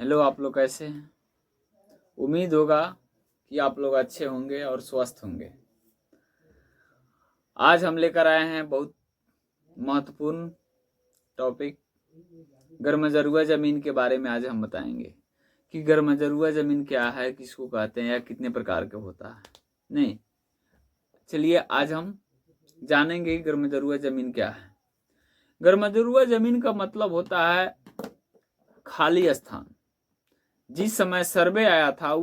Hello, आप लोग कैसे हैं? उम्मीद होगा कि आप लोग अच्छे होंगे और स्वस्थ होंगे। आज हम लेकर आए हैं बहुत महत्वपूर्ण टॉपिक, गर्मजरुआ ज़मीन के बारे में। आज हम बताएंगे कि गर्मजरुआ ज़मीन क्या है, किसको कहते हैं या कितने प्रकार के होता है। नहीं, चलिए आज हम जानेंगे कि गर्मजरुआ ज़मीन क्या है। गर्मजरुआ ज़मीन का मतलब होता है खाली स्थान। जिस समय सर्वे आया था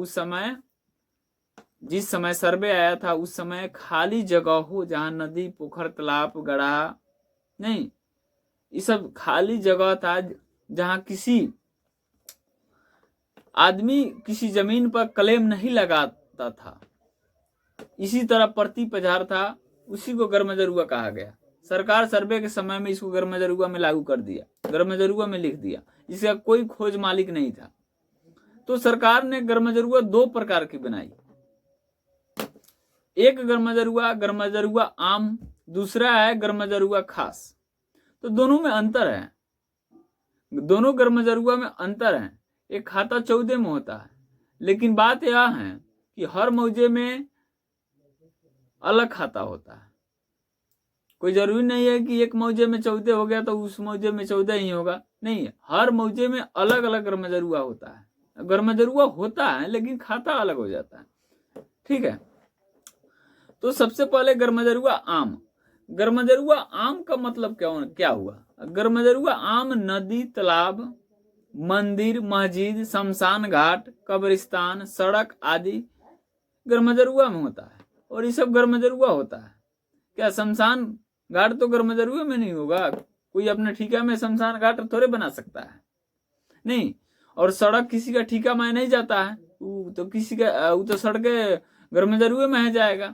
उस समय खाली जगह हो, जहां नदी, पोखर, तालाब, गड्ढा नहीं, ये सब खाली जगह था, जहां किसी आदमी किसी जमीन पर क्लेम नहीं लगाता था। इसी तरह प्रति पधार था, उसी को गर्मजरुआ कहा गया। सरकार सर्वे के समय में इसको गर्मजरुआ में लागू कर दिया, गर्मजरुआ में लिख दिया। इसका कोई खोज मालिक नहीं था। तो सरकार ने गर्मजरुआ दो प्रकार की बनाई। एक गर्मजरुआ आम, दूसरा है गर्मजरुआ खास। तो दोनों में अंतर है, दोनों गर्मजरुआ में अंतर है। एक खाता 14 में होता है, लेकिन बात यह है कि हर मौजे में अलग खाता होता है। कोई जरूरी नहीं है कि एक मौजे में 14 हो गया तो उस मौजे में 14 ही होगा। नहीं, हर मौजे में अलग अलग गर्मजरुआ होता है। गर्मजरुआ होता है लेकिन खाता अलग हो जाता है। ठीक है, तो सबसे पहले गर्मजरुआ आम। गर्मजरुआ आम का मतलब क्या हुआ? गर्मजरुआ आम नदी, तालाब, मंदिर, मस्जिद, शमशान घाट, कब्रिस्तान, सड़क आदि गर्मजरुआ में होता है। और ये सब गर्मजरुआ होता है। क्या शमशान घाट तो गर्मजरुआ में नहीं होगा? कोई अपने ठिका में शमशान घाट थोड़े बना सकता है? नहीं। और सड़क किसी का ठिका में नहीं जाता है, तो किसी का वो तो सड़क गर्मजरुआ में है जाएगा।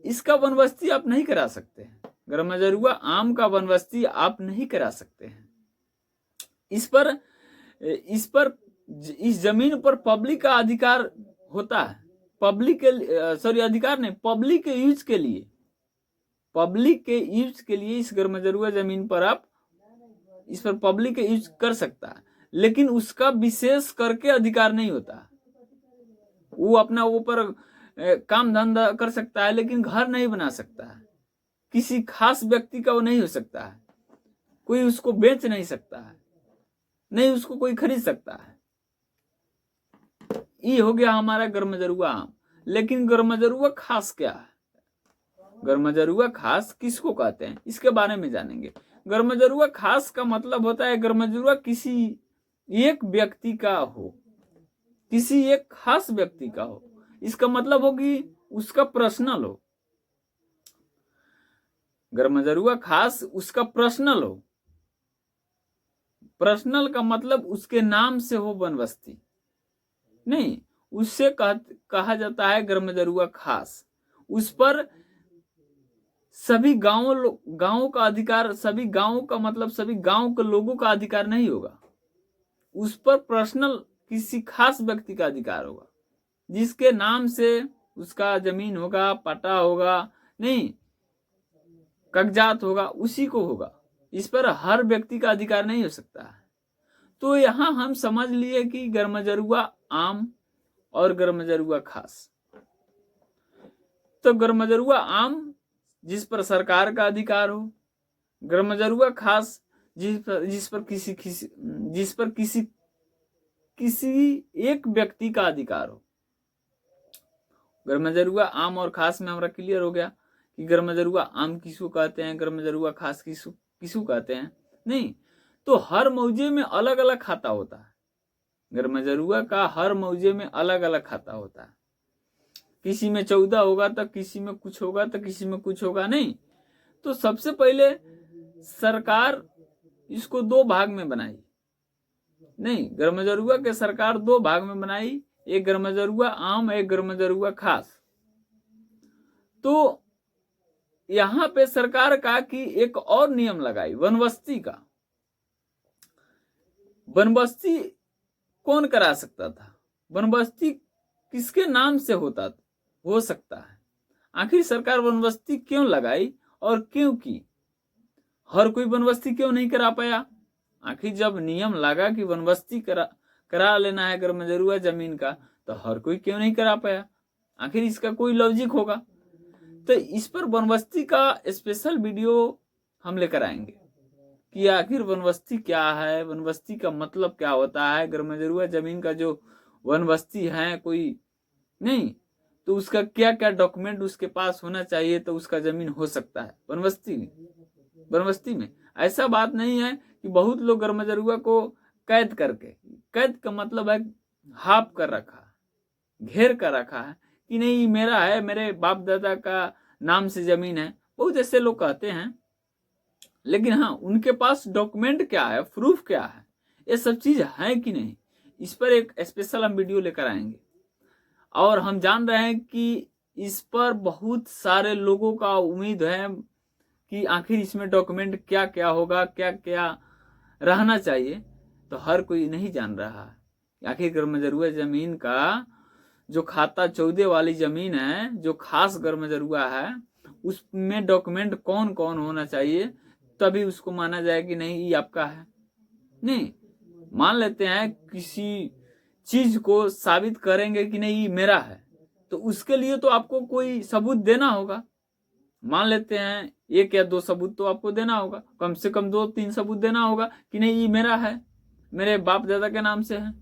इसका बनबस्ती आप नहीं करा सकते हैं। गर्मजरुआ आम का बनबस्ती आप नहीं करा सकते हैं। इस जमीन पर पब्लिक का अधिकार होता है। पब्लिक के यूज के लिए इस गर्मजरुआ जमीन पर आप इस पर पब्लिक के यूज कर सकता है, लेकिन उसका विशेष करके अधिकार नहीं होता। वो अपना ऊपर काम धंधा कर सकता है, लेकिन घर नहीं बना सकता है। किसी खास व्यक्ति का वो नहीं हो सकता है। कोई उसको बेच नहीं सकता है, नहीं उसको कोई खरीद सकता है। ये हो गया हमारा गर्मजरुआ आम। लेकिन गर्मजरुआ खास क्या है? गर्मजरुआ खास किसको कहते हैं, इसके बारे में जानेंगे। गर्मजरुआ खास का मतलब होता है गर्मजरुआ किसी एक व्यक्ति का हो, किसी एक खास व्यक्ति का हो। इसका मतलब हो कि उसका पर्सनल हो। गर्मजरुआ खास उसका पर्सनल हो। पर्सनल का मतलब उसके नाम से हो बनबस्ती, नहीं, उससे कहा जाता है गर्मजरुआ खास। उस पर सभी गांवों का अधिकार, सभी गांवों का मतलब सभी गांव के लोगों का अधिकार नहीं होगा। उस पर पर्सनल किसी खास व्यक्ति का अधिकार होगा, जिसके नाम से उसका जमीन होगा, पट्टा होगा, नहीं कागजात होगा, उसी को होगा। इस पर हर व्यक्ति का अधिकार नहीं हो सकता है। तो यहां हम समझ लिए कि गर्मजरुआ आम और गर्मजरुआ खास। तो गर्मजरुआ आम जिस पर सरकार का अधिकार हो, गर्मजरुआ खास जिस पर किसी एक व्यक्ति का अधिकार हो। गर्मजरुआ आम और खास में हमारा क्लियर हो गया कि गर्मजरुआ आम किसको कहते हैं, गर्मजरुआ खास किसको कहते हैं। नहीं, तो हर मौजे में अलग अलग खाता होता है। गर्मजरुआ का हर मौजे में अलग अलग खाता होता है। किसी में 14 होगा तो किसी में कुछ होगा तो किसी में कुछ होगा। नहीं, तो सबसे पहले सरकार इसको दो भाग में बनाई। नहीं, गर्मजरुआ के सरकार दो भाग में बनाई, एक गर्मजरुआ आम, एक गर्मजरुआ खास। तो यहां पे सरकार का कि एक और नियम लगाई वनबस्ती का। वनबस्ती कौन करा सकता था? वनबस्ती किसके नाम से हो सकता है? आखिर सरकार वनबस्ती क्यों लगाई और क्यों की? हर कोई वनबस्ती क्यों नहीं करा पाया? आखिर जब नियम लगा कि वनबस्ती करा लेना है गर्मजरुआ जमीन का, तो हर कोई क्यों नहीं करा पाया? आखिर इसका कोई लॉजिक होगा। तो इस पर वनवस्ती का स्पेशल वीडियो हम लेकर आएंगे कि आखिर वनवस्ती क्या है, वनवस्ती का मतलब क्या होता है, गर्मजरुआ जमीन का जो वनवस्ती है कोई नहीं, तो उसका क्या क्या डॉक्यूमेंट उसके पास होना चाहिए तो उसका जमीन हो सकता है वनवस्ती में। ऐसा बात नहीं है कि बहुत लोग गर्मजरुआ को कैद करके, कैद का मतलब है हाफ कर रखा, घेर कर रखा है कि नहीं मेरा है, मेरे बाप दादा का नाम से जमीन है, बहुत ऐसे लोग कहते हैं। लेकिन हाँ, उनके पास डॉक्यूमेंट क्या है, प्रूफ क्या है, ये सब चीज है कि नहीं, इस पर एक स्पेशल हम वीडियो लेकर आएंगे। और हम जान रहे हैं कि इस पर बहुत सारे लोगों का उम्मीद है कि आखिर इसमें डॉक्यूमेंट क्या क्या होगा, क्या क्या रहना चाहिए, तो हर कोई नहीं जान रहा है आखिर गर्मजरुआ जमीन का जो खाता 14 वाली जमीन है, जो खास गर्मजरुआ है, उसमें डॉक्यूमेंट कौन कौन होना चाहिए, तभी उसको माना जाए कि नहीं ये आपका है। नहीं, मान लेते हैं किसी चीज को साबित करेंगे कि नहीं ये मेरा है, तो उसके लिए तो आपको कोई सबूत देना होगा। मान लेते हैं 1 या 2 सबूत तो आपको देना होगा, कम से कम 2-3 सबूत देना होगा कि नहीं ये मेरा है, मेरे बाप दादा के नाम से है।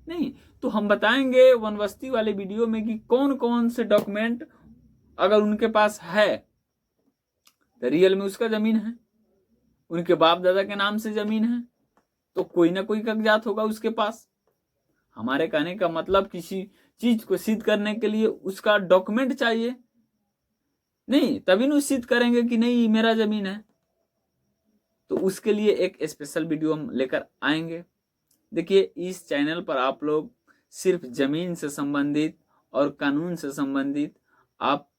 नहीं, तो हम बताएंगे वनवस्ती वाले वीडियो में कि कौन कौन से डॉक्यूमेंट अगर उनके पास है तो रियल में उसका जमीन है, उनके बाप दादा के नाम से जमीन है, तो कोई ना कोई कागजात होगा उसके पास। हमारे कहने का मतलब किसी चीज को सिद्ध करने के लिए उसका डॉक्यूमेंट चाहिए, नहीं तभी न सिद्ध करेंगे कि नहीं मेरा जमीन है। तो उसके लिए एक स्पेशल वीडियो हम लेकर आएंगे। देखिए, इस चैनल पर आप लोग सिर्फ जमीन से संबंधित और कानून से संबंधित आप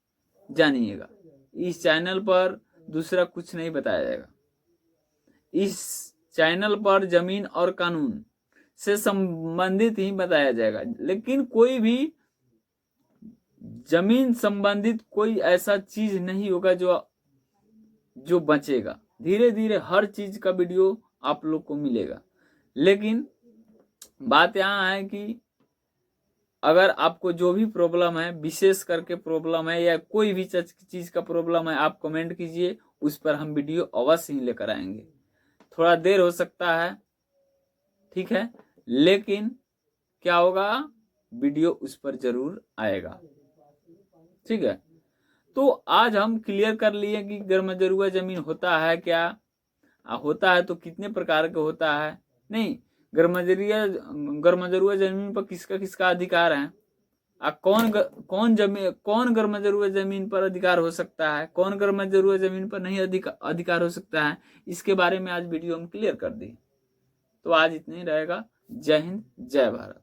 जानिएगा। इस चैनल पर दूसरा कुछ नहीं बताया जाएगा। इस चैनल पर जमीन और कानून से संबंधित ही बताया जाएगा, लेकिन कोई भी जमीन संबंधित कोई ऐसा चीज नहीं होगा जो बचेगा। धीरे धीरे हर चीज का वीडियो आप लोग को मिलेगा। लेकिन बात यहाँ है कि अगर आपको जो भी प्रॉब्लम है, विशेष करके प्रॉब्लम है या कोई भी चीज का प्रॉब्लम है, आप कमेंट कीजिए, उस पर हम वीडियो अवश्य ही लेकर आएंगे। थोड़ा देर हो सकता है, ठीक है, लेकिन क्या होगा, वीडियो उस पर जरूर आएगा, ठीक है। तो आज हम क्लियर कर लिए कि गर्मजरुआ जमीन होता है क्या, होता है तो कितने प्रकार का होता है। नहीं, गर्मजरुआ जमीन पर किसका किसका अधिकार है, कौन गर्मजरुआ जमीन पर अधिकार हो सकता है, कौन गर्मजरुआ जमीन पर नहीं अधिकार हो सकता है, इसके बारे में आज वीडियो हम क्लियर कर दी। तो आज इतना ही रहेगा। जय हिंद, जय भारत।